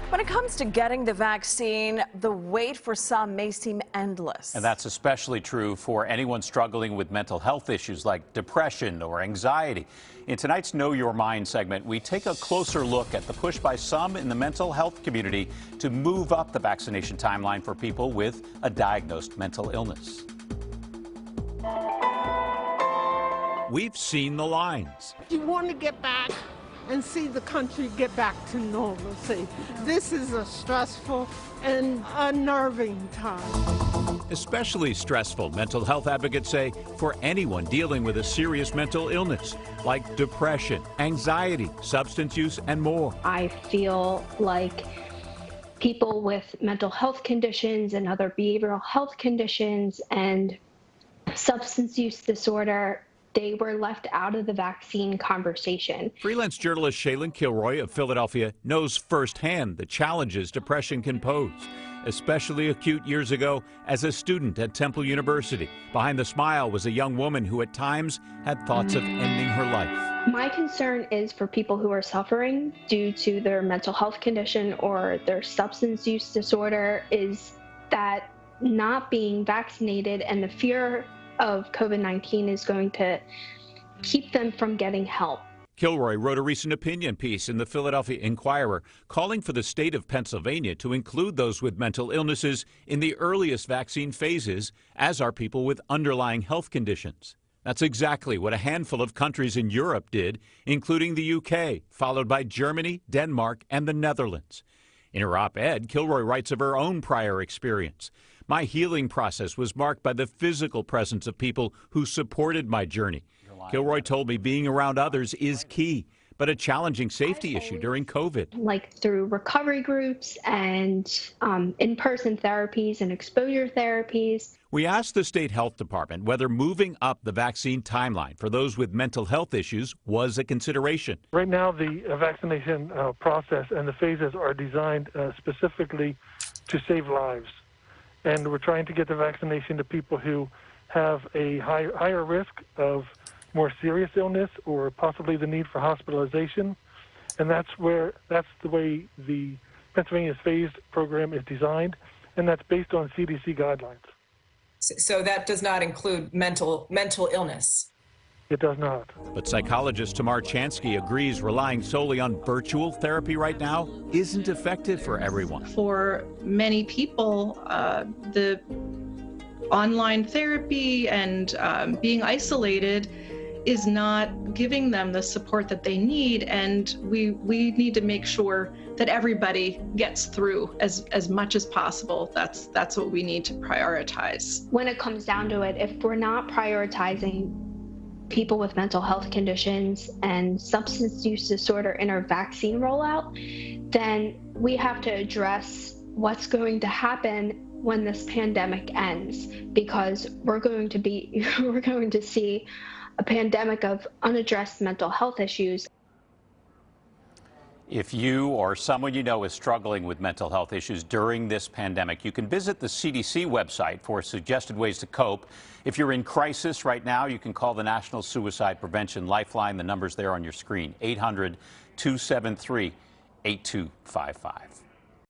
When it comes to getting the vaccine, the wait for some may seem endless. And that's especially true for anyone struggling with mental health issues like depression or anxiety. In tonight's Know Your Mind segment, we take a closer look at the push by some in the mental health community to move up the vaccination timeline for people with a diagnosed mental illness. We've seen the lines. You want to get back and see the country get back to normalcy. This is a stressful and unnerving time. Especially stressful, mental health advocates say, for anyone dealing with a serious mental illness like depression, anxiety, substance use, and more. I feel like people with mental health conditions and other behavioral health conditions and substance use disorder, they were left out of the vaccine conversation. Freelance journalist Shaylin Kilroy of Philadelphia knows firsthand the challenges depression can pose, especially acute years ago as a student at Temple University. Behind the smile was a young woman who at times had thoughts of ending her life. My concern is for people who are suffering due to their mental health condition or their substance use disorder is that not being vaccinated and the fear of COVID-19 is going to keep them from getting help. Kilroy wrote a recent opinion piece in the Philadelphia Inquirer calling for the state of Pennsylvania to include those with mental illnesses in the earliest vaccine phases, as are people with underlying health conditions. That's exactly what a handful of countries in Europe did, including the UK, followed by Germany, Denmark, and the Netherlands. In her op-ed, Kilroy writes of her own prior experience. My healing process was marked by the physical presence of people who supported my journey. Kilroy told me being around others is key, but a challenging safety issue during COVID. Like through recovery groups and in-person therapies and exposure therapies. We asked the state health department whether moving up the vaccine timeline for those with mental health issues was a consideration. Right now, the vaccination process and the phases are designed specifically to save lives. And we're trying to get the vaccination to people who have a higher risk of more serious illness or possibly the need for hospitalization. And that's the way the Pennsylvania's phased program is designed, and that's based on CDC guidelines. So that does not include mental illness? It does not. But psychologist Tamar Chansky agrees relying solely on virtual therapy right now isn't effective for everyone. For many people, the online therapy and being isolated is not giving them the support that they need, and we need to make sure that everybody gets through as much as possible. That's what we need to prioritize. When it comes down to it, if we're not prioritizing people with mental health conditions and substance use disorder in our vaccine rollout, then we have to address what's going to happen when this pandemic ends, because we're going to see a pandemic of unaddressed mental health issues. If you or someone you know is struggling with mental health issues during this pandemic, you can visit the CDC website for suggested ways to cope. If you're in crisis right now, you can call the National Suicide Prevention Lifeline. The number's there on your screen, 800-273-8255.